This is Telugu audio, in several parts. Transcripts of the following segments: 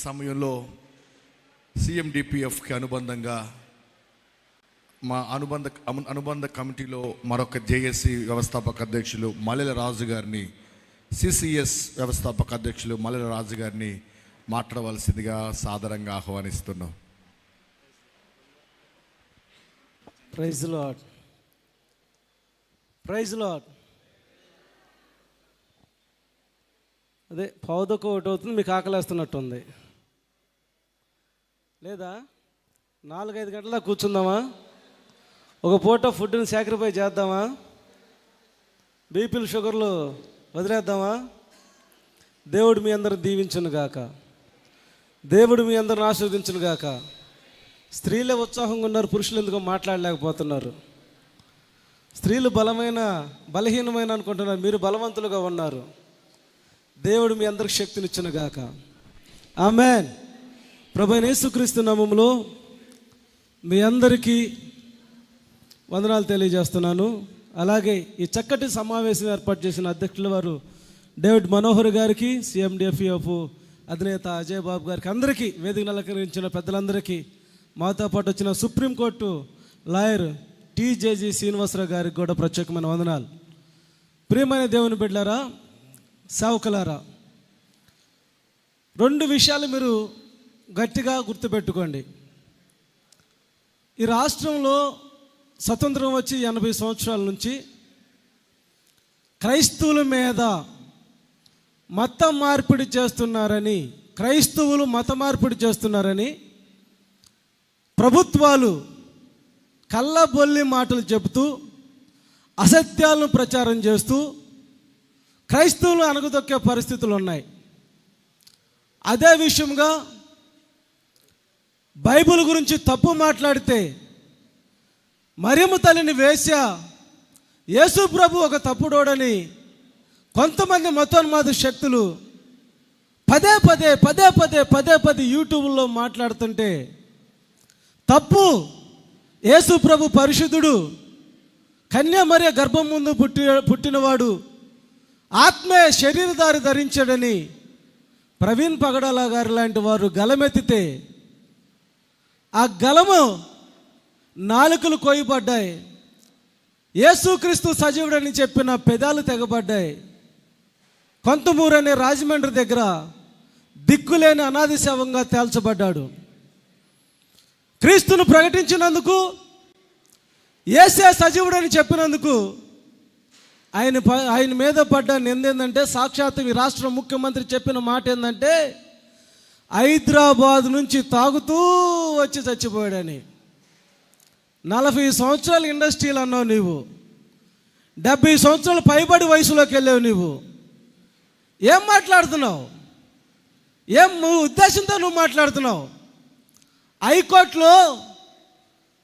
సమయంలో సిఎండిపిఎఫ్కి అనుబంధంగా మా అనుబంధ కమిటీలో మరొక జేఏసీ వ్యవస్థాపక అధ్యక్షులు మల్లెల రాజు గారిని, సిసిఎస్ వ్యవస్థాపక అధ్యక్షులు మల్లెల రాజు గారిని మాట్లాడవలసిందిగా సాదరంగా ఆహ్వానిస్తున్నాం. Praise Lord, praise Lord. అదే పావుదొక్క ఒకటి అవుతుంది, మీకు ఆకలేస్తున్నట్టుంది లేదా? 4-5 గంటల కూర్చుందామా? ఒక పూట ఫుడ్ని సాక్రిఫై చేద్దామా? బీపీలు షుగర్లు వదిలేద్దామా? దేవుడు మీ అందరిని దీవించును గాక, దేవుడు మీ అందరిని ఆశీర్వదించును గాక. స్త్రీలే ఉత్సాహంగా ఉన్నారు, పురుషులు ఎందుకో మాట్లాడలేకపోతున్నారు. స్త్రీలు బలహీనమైన అనుకుంటున్నారు, మీరు బలవంతులుగా ఉన్నారు. దేవుడు మీ అందరికి శక్తినిచ్చును గాక. ఆమేన్. ప్రభువైన యేసుక్రీస్తు నామములో మీ అందరికీ వందనాలు తెలియజేస్తున్నాను. అలాగే ఈ చక్కటి సమావేశం ఏర్పాటు చేసిన అధ్యక్షుల వారు డేవిడ్ మనోహర్ గారికి, సిఎండిపిఎఫ్ అధినేత అజయ్ బాబు గారికి, అందరికీ వేదిక అలంకరించిన పెద్దలందరికీ, మాతో పాటు వచ్చిన సుప్రీంకోర్టు లాయర్ టీజేజీ శ్రీనివాసరావు గారికి కూడా ప్రత్యేకమైన వందనాలు. ప్రియమైన దేవుని బిడ్డలారా, సేవకులారా, 2 విషయాలు మీరు గట్టిగా గుర్తుపెట్టుకోండి. ఈ రాష్ట్రంలో స్వతంత్రం వచ్చి 80 సంవత్సరాల నుంచి క్రైస్తవుల మీద మత మార్పిడి చేస్తున్నారని, క్రైస్తవులు మత మార్పిడి చేస్తున్నారని ప్రభుత్వాలు కళ్ళబొల్లి మాటలు చెబుతూ అసత్యాలను ప్రచారం చేస్తూ క్రైస్తవులు అణగదొక్కే పరిస్థితులు ఉన్నాయి. అదే విషయంగా బైబిల్ గురించి తప్పు మాట్లాడితే మరియమ్మ తల్లిని వేశ్య, యేసు ప్రభు ఒక తప్పుడోడని కొంతమంది మతోన్మాద శక్తులు పదే యూట్యూబ్లో మాట్లాడుతుంటే, తప్పు, యేసు ప్రభు పరిశుద్ధుడు, కన్య మరియ గర్భం ముందు పుట్టినవాడు, ఆత్మే శరీరధారి ధరించాడని ప్రవీణ్ పగడాల గారు లాంటి వారు గలమెత్తితే ఆ గలము నాలుకలు కోయబడ్డాయి. యేసుక్రీస్తు సజీవుడని చెప్పిన పెదాలు తెగబడ్డాయి. కొంతమూరు అనే రాజమండ్రి దగ్గర దిక్కులేని అనాది శవంగా తేల్చబడ్డాడు. క్రీస్తును ప్రకటించినందుకు, యేసే సజీవుడని చెప్పినందుకు ఆయన మీద పడ్డ నింద ఏంటంటే, సాక్షాత్ ఈ రాష్ట్ర ముఖ్యమంత్రి చెప్పిన మాట ఏంటంటే, హైదరాబాద్ నుంచి తాగుతూ వచ్చి చచ్చిపోయాడని. 40 సంవత్సరాలు ఇండస్ట్రీలు అన్నావు నీవు, 70 సంవత్సరాలు పైబడి వయసులోకి వెళ్ళావు నీవు. ఏం మాట్లాడుతున్నావు? ఏం ఉద్దేశంతో నువ్వు మాట్లాడుతున్నావు? హైకోర్టులో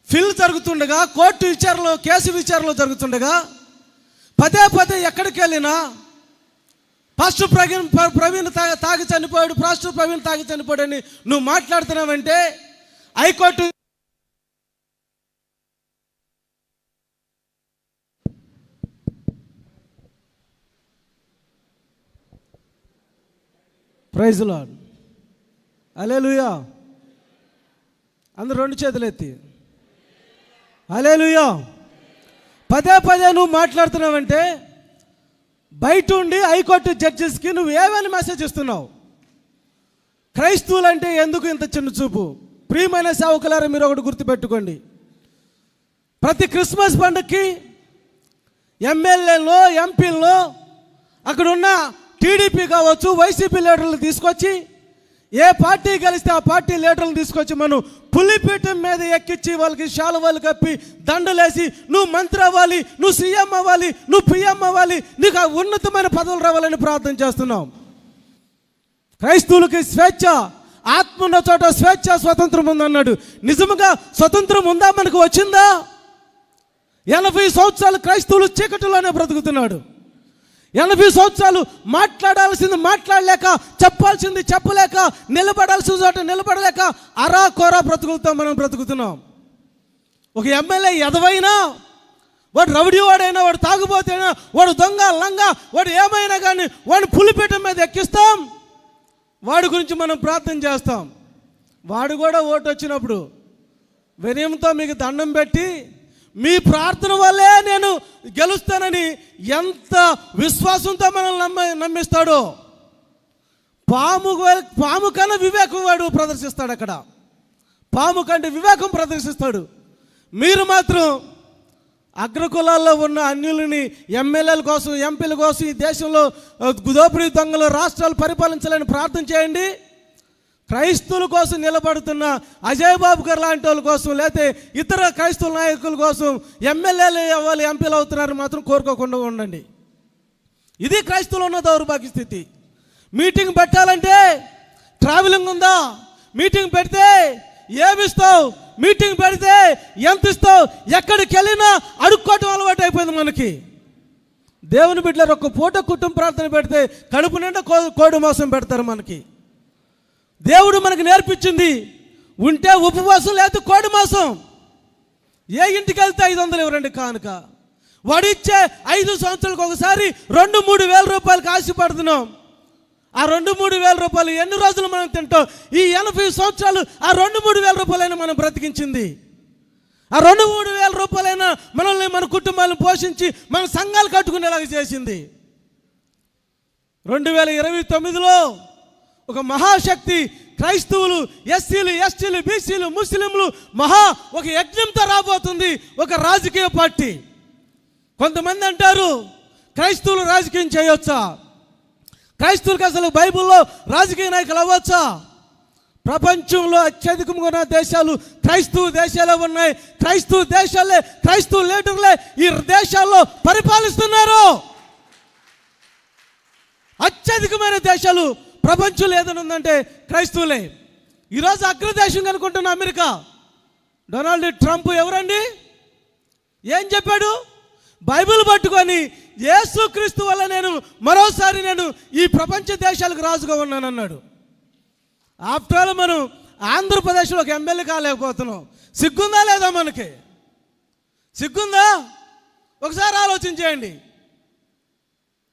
ఫిల్ జరుగుతుండగా, కోర్టు విచారణలో, కేసు విచారణలో జరుగుతుండగా పదే ఎక్కడికి వెళ్ళినా పాస్టర్ ప్రవీణ్ తాగి చనిపోయాడు, పాస్టర్ ప్రవీణ్ తాగి చనిపోయాడని నువ్వు మాట్లాడుతున్నావంటే, హైకోర్టు ప్రైజ్ లార్డ్, హల్లెలూయా. అందరూ 2 చేతులు ఎత్తి హల్లెలూయా. పదే నువ్వు మాట్లాడుతున్నావంటే, బయట ఉండి హైకోర్టు జడ్జెస్కి నువ్వు ఏమైనా మెసేజ్ ఇస్తున్నావు? క్రైస్తవులంటే ఎందుకు ఇంత చిన్న చూపు? ప్రియమైన సేవకులారా, మీరు ఒకటి గుర్తుపెట్టుకోండి. ప్రతి క్రిస్మస్ పండుగకి ఎమ్మెల్యేలో, ఎంపీల్లో, అక్కడున్న టీడీపీ కావచ్చు, వైసీపీ లీడర్లు తీసుకొచ్చి, ఏ పార్టీ గెలిస్తే ఆ పార్టీ లీడర్లను తీసుకొచ్చి మనం పులిపీఠం మీద ఎక్కించి వాళ్ళకి శాలువాలు కప్పి దండలేసి, నువ్వు మంత్రి అవ్వాలి, నువ్వు సీఎం అవ్వాలి, నువ్వు పిఎం అవ్వాలి, నీకు ఆ ఉన్నతమైన పదవులు రావాలని ప్రార్థన చేస్తున్నాం. క్రైస్తవులకి స్వేచ్ఛ, ఆత్మ ఉన్న చోట స్వేచ్ఛ, స్వతంత్రం ఉందన్నాడు. నిజంగా స్వతంత్రం ఉందా? మనకు వచ్చిందా? 80 సంవత్సరాలు క్రైస్తవులు చీకటిలోనే బ్రతుకుతున్నాడు. 80 సంవత్సరాలు మాట్లాడాల్సింది మాట్లాడలేక, చెప్పాల్సింది చెప్పలేక, నిలబడాల్సిన చోట నిలబడలేక అరాకొరా బ్రతుకులతో మనం బ్రతుకుతున్నాం. ఒక ఎమ్మెల్యే ఎదవైనా, వాడు రౌడీ వాడైనా, వాడు తాగుబోతైనా, వాడు దొంగ లంగా, వాడు ఏమైనా కానీ వాడిని పులిపీఠం మీద ఎక్కిస్తాం. వాడి గురించి మనం ప్రార్థన చేస్తాం. వాడు కూడా ఓటు వచ్చినప్పుడు వినయంతో మీకు దండం పెట్టి మీ ప్రార్థన వల్లే నేను గెలుస్తానని ఎంత విశ్వాసంతో మనల్ని నమ్మిస్తాడో. పాము కన్నా వివేకం వాడు ప్రదర్శిస్తాడు. అక్కడ పాము కంటే వివేకం ప్రదర్శిస్తాడు. మీరు మాత్రం అగ్రకులాల్లో ఉన్న అన్యులని ఎమ్మెల్యేల కోసం, ఎంపీల కోసం, ఈ దేశంలో దోపిడీ దొంగలు రాష్ట్రాలు పరిపాలించాలని ప్రార్థన చేయండి. క్రైస్తవుల కోసం నిలబడుతున్న అజయ్ బాబు గారు లాంటి వాళ్ళ కోసం, లేకపోతే ఇతర క్రైస్తవ నాయకుల కోసం ఎమ్మెల్యేలు అవ్వాలి, ఎంపీలు అవుతున్నారని మాత్రం కోరుకోకుండా ఉండండి. ఇది క్రైస్తవులు ఉన్న దౌర్భాగ్య స్థితి. మీటింగ్ పెట్టాలంటే ట్రావెలింగ్ ఉందా? మీటింగ్ పెడితే ఏమిస్తావు? మీటింగ్ పెడితే ఎంత ఇస్తావు? ఎక్కడికి వెళ్ళినా అడుక్కోవటం అలవాటు అయిపోయింది మనకి. దేవుని బిడ్డలు ఒక పూట కుటుంబ ప్రార్థన పెడితే కడుపు నిండా కోడి మాంసం పెడతారు మనకి. దేవుడు మనకు నేర్పించింది ఉంటే ఉపవాసం, లేకపోతే కోడి మాంసం. ఏ ఇంటికి వెళ్తే 500 ఇవ్వరండి కానుక. వాడిచ్చే 5 సంవత్సరాలకు ఒకసారి 2-3 వేల రూపాయలకి ఆశపడుతున్నాం. ఆ 2-3 వేల రూపాయలు ఎన్ని రోజులు మనం తింటాం? ఈ 80 సంవత్సరాలు ఆ 2-3 వేల రూపాయలైనా మనం బ్రతికించింది. ఆ 2-3 వేల రూపాయలైనా మనల్ని, మన కుటుంబాలను పోషించి మన సంఘాలు కట్టుకునేలాగా చేసింది. 2029లో ఒక మహాశక్తి క్రైస్తవులు, ఎస్సీలు, ఎస్టీలు, బీసీలు, ముస్లింలు ఒక యజ్ఞంతో రాబోతుంది. ఒక రాజకీయ పార్టీ. కొంతమంది అంటారు క్రైస్తవులు రాజకీయం చేయొచ్చా? క్రైస్తవులకు అసలు బైబిల్లో రాజకీయ నాయకులు అవ్వచ్చా? ప్రపంచంలో అత్యధికంగా ఉన్న దేశాలు క్రైస్తవ దేశాలే ఉన్నాయి. క్రైస్తవ దేశాలే, క్రైస్తవ లీడర్లే ఈ దేశాల్లో పరిపాలిస్తున్నారు. అత్యధికమైన దేశాలు ప్రపంచంలో ఏదైనా ఉందంటే క్రైస్తవులే. ఈరోజు అగ్రదేశం అనుకుంటున్న అమెరికా, డొనాల్డ్ ట్రంప్ ఎవరండి? ఏం చెప్పాడు? బైబిల్ పట్టుకొని యేసుక్రీస్తు వల్ల మరోసారి నేను ఈ ప్రపంచ దేశాలకు రాజుగా ఉన్నాను అన్నాడు. ఆఫ్టర్ ఆల్ మనం ఆంధ్రప్రదేశ్లో ఒక ఎమ్మెల్యే కాలేకపోతున్నాం. సిగ్గుందా లేదా? మనకి సిగ్గుందా? ఒకసారి ఆలోచన చేయండి.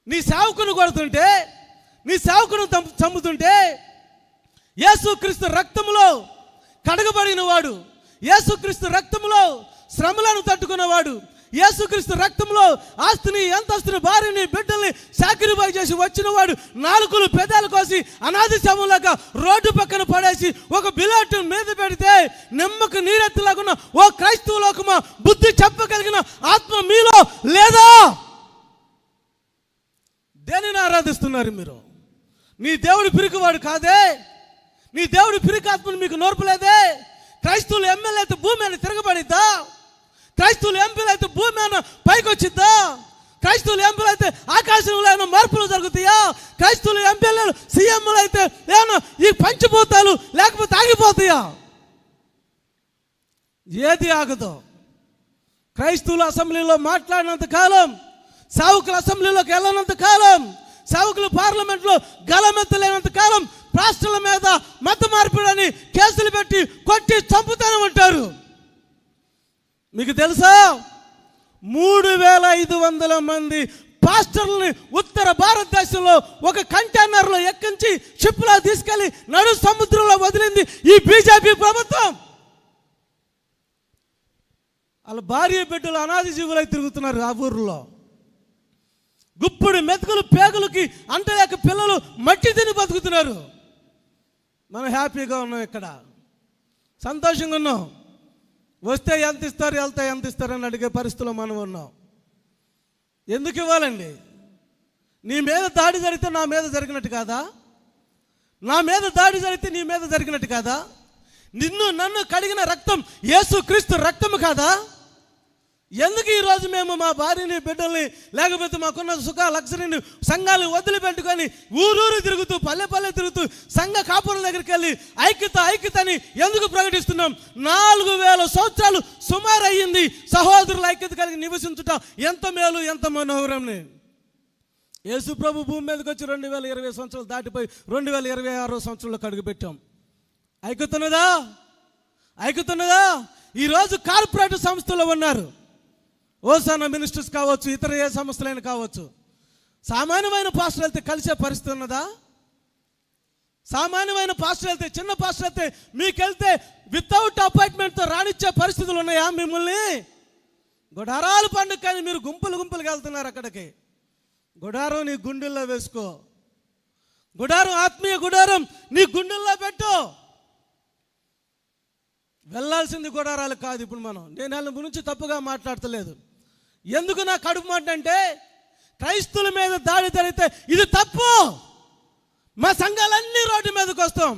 నీ సేవకుని కొడుతుంటే, నీ సేవకును చంపుతుంటే, యేసుక్రీస్తు రక్తములో కడగబడిన వాడు, యేసుక్రీస్తు రక్తములో శ్రమలను తట్టుకున్నవాడు, యేసుక్రీస్తు రక్తంలో ఆస్తిని, అంతస్తుని, భార్యని, బిడ్డల్ని సాక్రిఫైస్ చేసి వచ్చినవాడు 4 పెదాలు కోసి అనాది శవంలాగా రోడ్డు పక్కన పడేసి ఒక బిలెట్ మీద పెడితే నిమ్మకు నీరెత్తులాగున్న ఓ క్రైస్తవ లోకమా, బుద్ధి చెప్పగలిగిన ఆత్మ మీలో లేదా? దేనిని ఆరాధిస్తున్నారు మీరు? నీ దేవుడు పిరికివాడు కాదే? నీ దేవుడు పిరికి ఆత్మను మీకు నోర్పలేదే? క్రైస్తవులు ఎమ్మెల్యే అయితే భూమి అని తిరగబడిద్దా? క్రైస్తవులు ఎంపీలు అయితే భూమి అయినా పైకి వచ్చిద్దా? క్రైస్తవులు ఎంపీలు అయితే ఆకాశంలో ఏమైనా మార్పులు జరుగుతాయా? క్రైస్తవులు ఎంపీలు, సీఎంలు అయితే ఏమైనా ఈ పంచభూతాలు లేకపోతే ఆగిపోతాయా? ఏది ఆగదు. క్రైస్తవుల అసెంబ్లీలో మాట్లాడినంత కాలం, సేవకుల అసెంబ్లీలోకి వెళ్ళినంత కాలం, సేవకులు పార్లమెంట్లో గలమెత్తలేనంత కాలం రాష్ట్రాల మీద మత మార్పిడని కేసులు పెట్టి కొట్టి చంపుతూనే ఉంటారు. మీకు తెలుసా 3500 మంది పాస్టర్లని ఉత్తర భారతదేశంలో ఒక కంటైనర్లో ఎక్కించి షిప్లో తీసుకెళ్లి నడు సముద్రంలో వదిలింది ఈ బీజేపీ ప్రభుత్వం. వాళ్ళ భార్య బిడ్డలు అనాథ జీవులై తిరుగుతున్నారు ఆ ఊర్లో. గుప్పుడు మెతుకులు పేగులకి అంటలేక పిల్లలు మట్టి తిని బతుకుతున్నారు. మనం హ్యాపీగా ఉన్నాం, ఇక్కడ సంతోషంగా ఉన్నాం. వస్తే ఎంత ఇస్తారు, వెళ్తే ఎంత ఇస్తారని అడిగే పరిస్థితిలో మనం ఉన్నాం. ఎందుకు ఇవ్వాలండి? నీ మీద దాడి జరిగితే నా మీద జరిగినట్టు కాదా? నా మీద దాడి జరిగితే నీ మీద జరిగినట్టు కాదా? నన్ను కడిగిన రక్తం యేసుక్రీస్తు రక్తము కాదా? ఎందుకు ఈరోజు మేము మా భార్యని, బిడ్డల్ని, లేకపోతే మాకున్న సుఖ లగ్జరీని, సంఘాలు వదిలిపెట్టుకొని ఊరూరు తిరుగుతూ, పల్లె తిరుగుతూ సంఘ కాపుల దగ్గరికి వెళ్ళి ఐక్యతని ఎందుకు ప్రకటిస్తున్నాం? 4000 సంవత్సరాలు సుమారు అయ్యింది సహోదరుల ఐక్యత కలిగి నివసించుట ఎంత మేలు, ఎంత మనోహరం. యేసు ప్రభు భూమి మీదకి వచ్చి 2020 సంవత్సరాలు దాటిపోయి 2026 సంవత్సరంలో అడుగు పెట్టాం. ఐక్యతున్నదా? ఈరోజు కార్పొరేట్ సంస్థలు ఉన్నారు. ఓసానా మినిస్టర్స్ కావచ్చు, ఇతర ఏ సంస్థలైనా కావచ్చు. సామాన్యమైన పాస్టర్లు అయితే కలిసే పరిస్థితి ఉన్నదా? సామాన్యమైన పాస్టర్ వెళ్తే, చిన్న పాస్టర్ వెళ్తే, మీకు వెళ్తే వితౌట్ అపాయింట్మెంట్తో రానిచ్చే పరిస్థితులు ఉన్నాయా మిమ్మల్ని? గుడారాలు పండుగ కానీ మీరు గుంపులుగా వెళ్తున్నారు అక్కడికి. గుడారం నీ గుండెల్లో వేసుకో. గుడారం, ఆత్మీయ గుడారం నీ గుండెల్లో పెట్టు. వెళ్ళాల్సింది గుడారాలు కాదు. ఇప్పుడు నేను వాళ్ళ గురించి తప్పుగా మాట్లాడతలేదు. ఎందుకు నా కడుపు మాట అంటే, క్రైస్తువుల మీద దాడి జరిగితే ఇది తప్పు. మా సంఘాలన్నీ రోడ్డు మీదకి వస్తాం.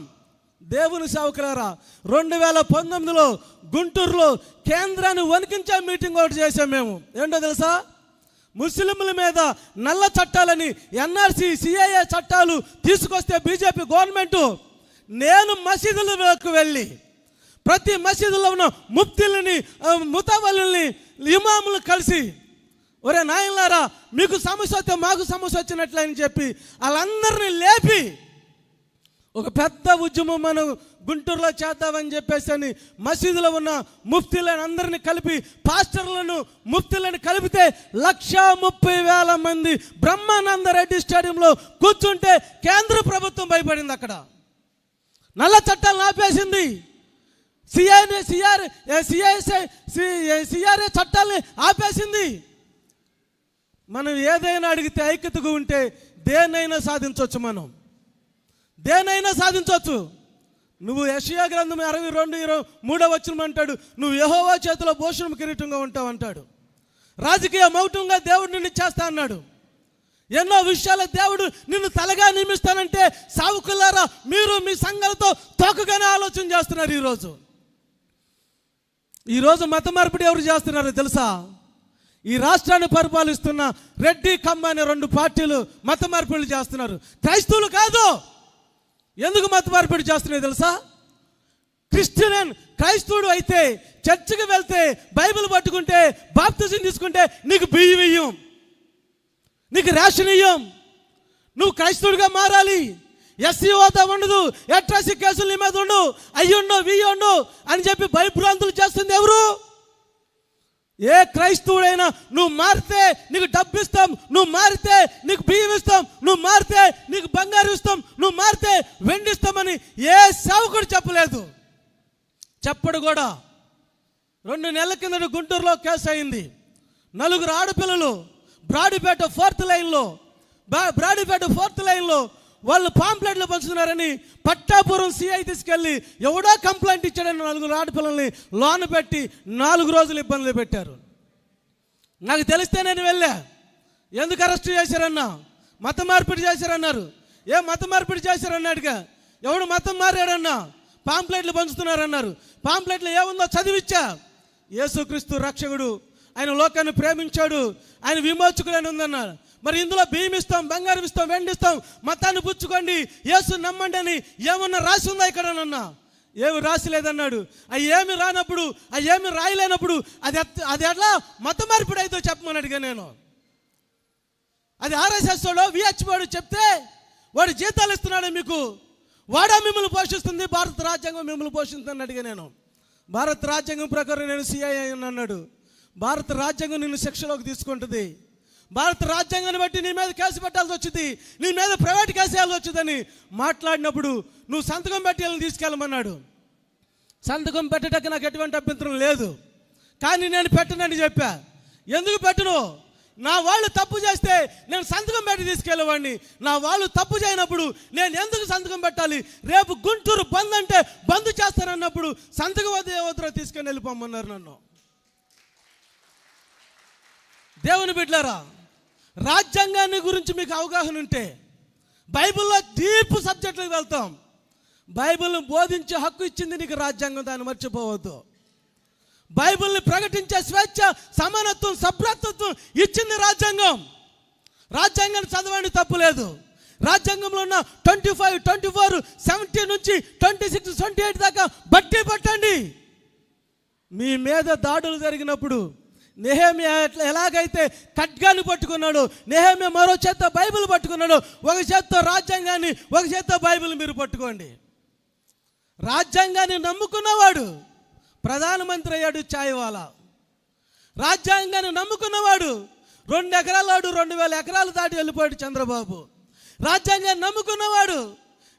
దేవుని సేవకులారా, 2019లో గుంటూరులో కేంద్రాన్ని వణికించే మీటింగ్ ఒకటి చేసాం మేము. ఏంటో తెలుసా? ముస్లింల మీద నల్ల చట్టాలని, ఎన్ఆర్సీ, సిఐఏ చట్టాలు తీసుకొస్తే బీజేపీ గవర్నమెంట్, నేను మసీదులకు వెళ్ళి ప్రతి మసీదులో ఉన్న ముఫ్తీలని, ముతవల్లిని, ఇమాములు కలిసి, ఒరే నాయనలారా, మీకు సమస్య వస్తే మాకు సమస్య వచ్చినట్లే అని చెప్పి వాళ్ళందరినీ లేపి ఒక పెద్ద ఉద్యమం మనం గుంటూరులో చేద్దామని చెప్పేసి అని మసీదులో ఉన్న ముఫ్తీలను అందరినీ కలిపి, పాస్టర్లను, ముఫ్తీలను కలిపితే 130,000 మంది బ్రహ్మానందరెడ్డి స్టేడియంలో కూర్చుంటే కేంద్ర ప్రభుత్వం భయపడింది. అక్కడ నల్ల చట్టాలను ఆపేసింది. సిఆర్ఏ చట్టాలని ఆపేసింది. మనం ఏదైనా అడిగితే ఐక్యతగా ఉంటే దేన్నైనా సాధించవచ్చు. మనం దేన్నైనా సాధించవచ్చు. నువ్వు యెషయా గ్రంథం 62:23 అంటాడు, నువ్వు యెహోవా చేతిలో భూషణం కిరీటంగా ఉంటావు అంటాడు. రాజకీయ మౌఢ్యంగా దేవుడు నిన్ను చేస్తా అన్నాడు. ఎన్నో విషయాల దేవుడు నిన్ను తలగా నియమిస్తానంటే, సావుకులారా మీరు మీ సంఘాలతో తోకగానే ఆలోచన చేస్తున్నారు. ఈరోజు మత మార్పిడి ఎవరు చేస్తున్నారో తెలుసా? ఈ రాష్ట్రాన్ని పరిపాలిస్తున్న రెడ్డి, కమ్మ అనే 2 పార్టీలు మత మార్పిడి చేస్తున్నారు. క్రైస్తవులు కాదు. ఎందుకు మత మార్పిడి చేస్తున్నారో తెలుసా? క్రైస్తవుడు అయితే చర్చికి వెళ్తే, బైబిల్ పట్టుకుంటే, బాప్తిజం తీసుకుంటే నీకు బియ్యం ఇయ్యం, నీకు రేషన్ ఇయ్యం. నువ్వు క్రైస్తవుడిగా మారాలి. ఎస్సీ హోదా ఉండదు, ఎట్రాసి కేసులు నీ మీద ఉండు, అయ్యుండు వీయుండు అని చెప్పి భయభ్రాంతులు చేస్తుంది ఎవరు? ఏ క్రైస్తవుడైనా నువ్వు మారితే నీకు డబ్బు ఇస్తాం, నువ్వు మారితే నీకు బియ్యం ఇస్తాం, నువ్వు మారితే నీకు బంగారు ఇస్తాం, నువ్వు మారితే వెండి ఇస్తామని ఏ సేవకుడు చెప్పలేదు, చెప్పడు కూడా. 2 నెలల కిందట గుంటూరులో కేసు అయింది. 4 ఆడపిల్లలు బ్రాడీపేట 4th లైన్లో వాళ్ళు పాంప్లెట్లు పంచుతున్నారని పట్టాపురం సిఐ తీసుకెళ్ళి ఎవడో కంప్లైంట్ ఇచ్చాడని 4 ఆడపిల్లల్ని లోన పెట్టి 4 రోజులు ఇబ్బందులు పెట్టారు. నాకు తెలిస్తే నేను వెళ్ళా. ఎందుకు అరెస్ట్ చేశారన్నా? మత మార్పిడి చేశారన్నారు. ఏ మత మార్పిడి చేశారన్నాడుగా. ఎవడు మతం మారాడన్నా? పాంప్లెట్లు పంచుతున్నారన్నారు. పాంప్లెట్లు ఏముందో చదివిచ్చా. యేసుక్రీస్తు రక్షకుడు, ఆయన లోకాన్ని ప్రేమించాడు, ఆయన విమోచకుడని ఉందన్నారు. మరి ఇందులో బియ్యం ఇస్తాం, బంగారం ఇస్తాం, వెండి ఇస్తాం, మతాన్ని పుచ్చుకోండి, యేసు నమ్మండి అని ఏమన్నా రాసి ఉందా ఇక్కడనన్నా? ఏమి రాసి లేదన్నాడు. అవి ఏమి రానప్పుడు, అవి ఏమి రాయలేనప్పుడు అది ఎట్లా మత మార్పిడి అయితే చెప్పమని అడిగా నేను. అది ఆర్ఎస్ఎస్ వాడు, విహెచ్ వాడు చెప్తే వాడు జీతాలు ఇస్తున్నాడు మీకు, వాడా మిమ్మల్ని పోషిస్తుంది, భారత రాజ్యాంగం మిమ్మల్ని పోషిస్తుందని అడిగా నేను. భారత రాజ్యాంగం ప్రకారం నేను సిఐ అన్నాడు. భారత రాజ్యాంగం నిన్ను శిక్షలోకి తీసుకుంటుంది. భారత రాజ్యాంగాన్ని బట్టి నీ మీద కేసు పెట్టాల్సి వచ్చింది, నీ మీద ప్రైవేట్ కేసు వేయాల్సి వచ్చిందని మాట్లాడినప్పుడు నువ్వు సంతకం పెట్టి వాళ్ళని తీసుకెళ్ళమన్నాడు. సంతకం పెట్టడానికి నాకు ఎటువంటి అభ్యంతరం లేదు, కానీ నేను పెట్టనని చెప్పా. ఎందుకు పెట్టను? నా వాళ్ళు తప్పు చేస్తే నేను సంతకం పెట్టి తీసుకెళ్ళేవాడిని. నా వాళ్ళు తప్పు చేయనప్పుడు నేను ఎందుకు సంతకం పెట్టాలి? రేపు గుంటూరు బంద్ అంటే బంద్ చేస్తానన్నప్పుడు సంతకం వద్ద తీసుకొని వెళ్ళిపోమన్నారు నన్ను. దేవుని బిడ్డలారా, రాజ్యాంగాన్ని గురించి మీకు అవగాహన ఉంటే బైబిల్లో డీప్ సబ్జెక్టులకు వెళ్తాం. బైబిల్ని బోధించే హక్కు ఇచ్చింది నీకు రాజ్యాంగం, దాన్ని మర్చిపోవద్దు. బైబిల్ని ప్రకటించే స్వేచ్ఛ, సమానత్వం, సభ్రతత్వం ఇచ్చింది రాజ్యాంగం. రాజ్యాంగాన్ని చదవండి, తప్పులేదు. రాజ్యాంగంలో ఉన్న 25, 24, 17 నుంచి 26, 28 దాకా బట్టి పట్టండి. మీ మీద దాడులు జరిగినప్పుడు నెహెమ్యా ఎలాగైతే ఖడ్గాన్ని పట్టుకున్నాడు, నెహెమ్యా మరో చేత్తో బైబిల్ పట్టుకున్నాడు. ఒక చేత్తో రాజ్యాంగాన్ని, ఒక చేత్తో బైబిల్ మీరు పట్టుకోండి. రాజ్యాంగాన్ని నమ్ముకున్నవాడు ప్రధానమంత్రి అయ్యాడు, చాయ్వాలా. రాజ్యాంగాన్ని నమ్ముకున్నవాడు 2 ఎకరాల వాడు 2,000 ఎకరాలు దాటి వెళ్ళిపోయాడు చంద్రబాబు. రాజ్యాంగాన్ని నమ్ముకున్నవాడు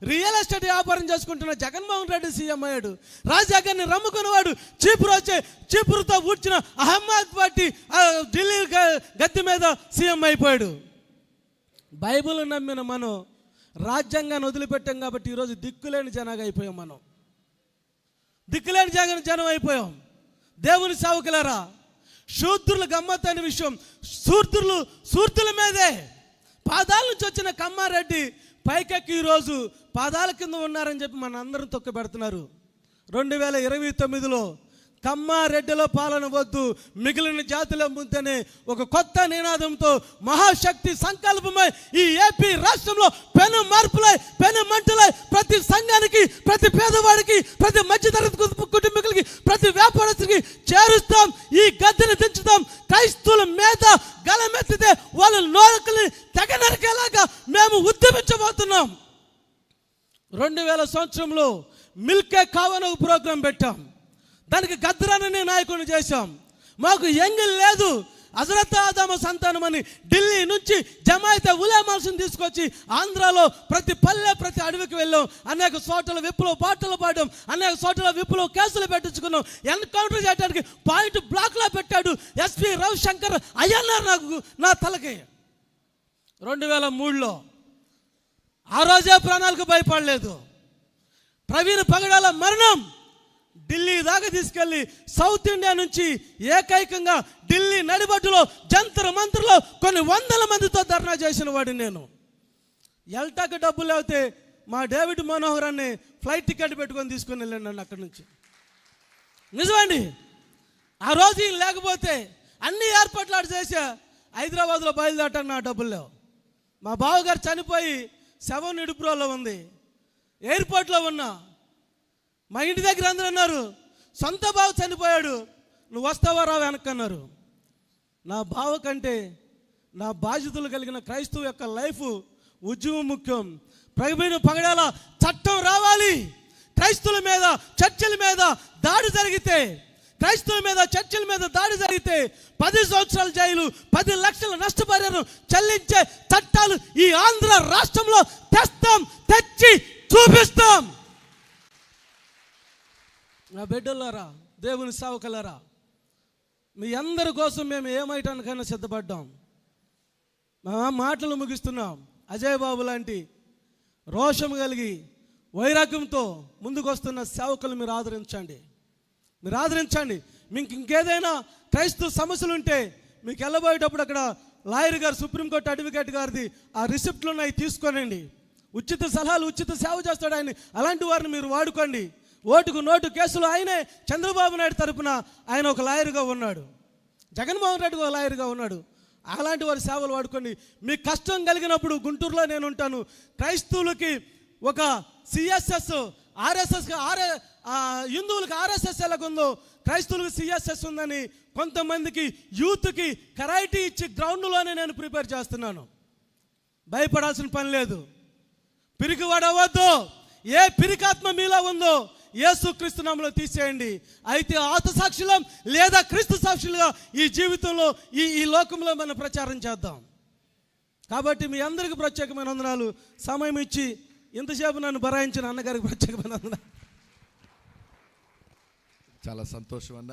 రియల్ ఎస్టేట్ వ్యాపారం చేసుకుంటున్న జగన్మోహన్ రెడ్డి సీఎం అయ్యాడు. రాజాగారిని రమ్ముకున్నవాడు చీపురుతో ఊడ్చిన అహ్మద్ పార్టీ ఢిల్లీ గద్దె మీద సీఎం అయిపోయాడు. బైబిల్ నమ్మిన మనం రాజ్యాంగాన్ని వదిలిపెట్టాం కాబట్టి ఈరోజు దిక్కులేని జనాగా అయిపోయాం. మనం దిక్కులేని జనం అయిపోయాం. దేవుని సేవకులారా, శూద్రుల గమ్మత్తైన విషయం, శూద్రుల మీదే పాదాల నుంచి వచ్చిన కమ్మారెడ్డి పైకెక్కి ఈరోజు పాదాల కింద ఉన్నారని చెప్పి మన అందరం తొక్కబెడుతున్నారు. 2029లో కమ్మారెడ్డిలో పాలన వద్దు, మిగిలిన జాతుల ముందనే ఒక కొత్త నినాదంతో మహాశక్తి సంకల్పమై ఈ ఏపీ రాష్ట్రంలో పెను మార్పులై, పెను మంటలై, ప్రతి సంఘానికి, ప్రతి పేదవాడికి, ప్రతి మధ్యతరగతి కుటుంబీకులకి, ప్రతి వ్యాపారస్తుడికి చేరుస్తాం. ఈ గద్దెని దించుతాం. క్రైస్తవుల మీద గలమెత్తితే వాళ్ళ నోరుకుని తెగ నరికేలాగా మేము ఉద్యమించబోతున్నాం. 2000 సంవత్సరంలో మిల్కే కావన ఒక ప్రోగ్రాం పెట్టాం. దానికి గద్రానని నాయకుడిని చేశాం. మాకు ఎంగిల్ లేదు. హజరత్ ఆదమ సంతానం అని ఢిల్లీ నుంచి జమాయితే ఉలేమాల్స్ని తీసుకొచ్చి ఆంధ్రాలో ప్రతి పల్లె, ప్రతి అడవికి వెళ్ళాం. అనేక చోట్ల విప్పులో పాటలు పాడాం. అనేక చోట్ల విప్పులో కేసులు పెట్టించుకున్నాం. ఎన్కౌంటర్ చేయడానికి పాయింట్ బ్లాక్లో పెట్టాడు ఎస్పీ రవిశంకర్ అయ్యన్నారు నా తలకి 2003లో. ఆ రోజే ప్రాణాలకు భయపడలేదు. ప్రవీణ్ పగడాల మరణం ఢిల్లీ దాకా తీసుకెళ్ళి సౌత్ ఇండియా నుంచి ఏకైకంగా ఢిల్లీ నడిబడ్డులో జంతర్ మంత్రలో కొన్ని వందల మందితో ధర్నా చేసిన వాడిని నేను. ఎల్టాకి డబ్బులు లేకపోతే మా డేవిడ్ మనోహరాన్ని ఫ్లైట్ టికెట్ పెట్టుకొని తీసుకొని వెళ్ళాను నన్ను అక్కడి నుంచి. నిజమండి. ఆ రోజు లేకపోతే అన్ని ఏర్పాట్లు చేసా. హైదరాబాద్లో బయలుదేరటానికి నా డబ్బులు లేవు. మా బావగారు చనిపోయి శవం నిడుపురోలో ఉంది. ఎయిర్పోర్ట్లో ఉన్నా. మా ఇంటి దగ్గర అందరూ అన్నారు, సొంత బావ చనిపోయాడు, నువ్వు వస్తావా రా వెనక్కన్నారు. నా బావ కంటే నా బాధ్యతలు కలిగిన క్రైస్తవు యొక్క లైఫ్ ఉద్యమం ముఖ్యం. ప్రవీణ్ పగడాల చట్టం రావాలి. క్రైస్తవుల మీద చర్చిల మీద దాడి జరిగితే, క్రైస్తవుల మీద చర్చిల మీద దాడి జరిగితే 10 సంవత్సరాల జైలు, 10 లక్షల నష్టపరిహారం చెల్లించే చట్టాలు ఈ ఆంధ్ర రాష్ట్రంలో తెస్తాం, తెచ్చి చూపిస్తాం. నా బిడ్డలారా, దేవుని సేవకులారా, మీ అందరి కోసం మేము ఏమైటానికైనా సిద్ధపడ్డాం. మా మాటలు ముగిస్తున్నాం. అజయ్ బాబు లాంటి రోషం కలిగి వైరాగ్యంతో ముందుకు వస్తున్న సేవకులు మీరు ఆదరించండి. మీకు ఇంకేదైనా క్రైస్తవ సమస్యలు ఉంటే మీకు వెళ్ళబోయేటప్పుడు అక్కడ లాయర్ గారు, సుప్రీంకోర్టు అడ్వకేట్ గారిది ఆ రిసిప్ట్లు ఉన్నాయి, తీసుకోనండి. ఉచిత సలహాలు, ఉచిత సేవ చేస్తాడు ఆయన. అలాంటి వారిని మీరు వాడుకోండి. ఓటుకు నోటు కేసులు ఆయనే. చంద్రబాబు నాయుడు తరపున ఆయన ఒక లాయర్గా ఉన్నాడు. జగన్మోహన్ రెడ్డి ఒక లాయర్గా ఉన్నాడు. అలాంటి వారి సేవలు వాడుకోండి. మీకు కష్టం కలిగినప్పుడు గుంటూరులో నేను ఉంటాను. క్రైస్తవులకి ఒక సిఎస్ఎస్, ఆర్ఎస్ఎస్, హిందువులకి ఆర్ఎస్ఎస్ ఎలాగుందో క్రైస్తవులకు సిఎస్ఎస్ ఉందని కొంతమందికి యూత్కి కరైటీ ఇచ్చి గ్రౌండ్లోనే నేను ప్రిపేర్ చేస్తున్నాను. భయపడాల్సిన పని లేదు. పిరికివాడవద్దు. ఏ పిరికాత్మ మీలో ఉందో యేసుక్రీస్తు నామములో తీసేయండి. అయితే ఆత్మసాక్షులం లేదా క్రీస్తు సాక్షులుగా ఈ జీవితంలో ఈ లోకంలో మనం ప్రచారం చేద్దాం. కాబట్టి మీ అందరికీ ప్రత్యేకమైన వందనాలు. సమయం ఇచ్చి ఇంతసేపు నన్ను భరాయించిన అన్నగారికి ప్రత్యేకమైన వందనాలు. చాలా సంతోషం అన్న.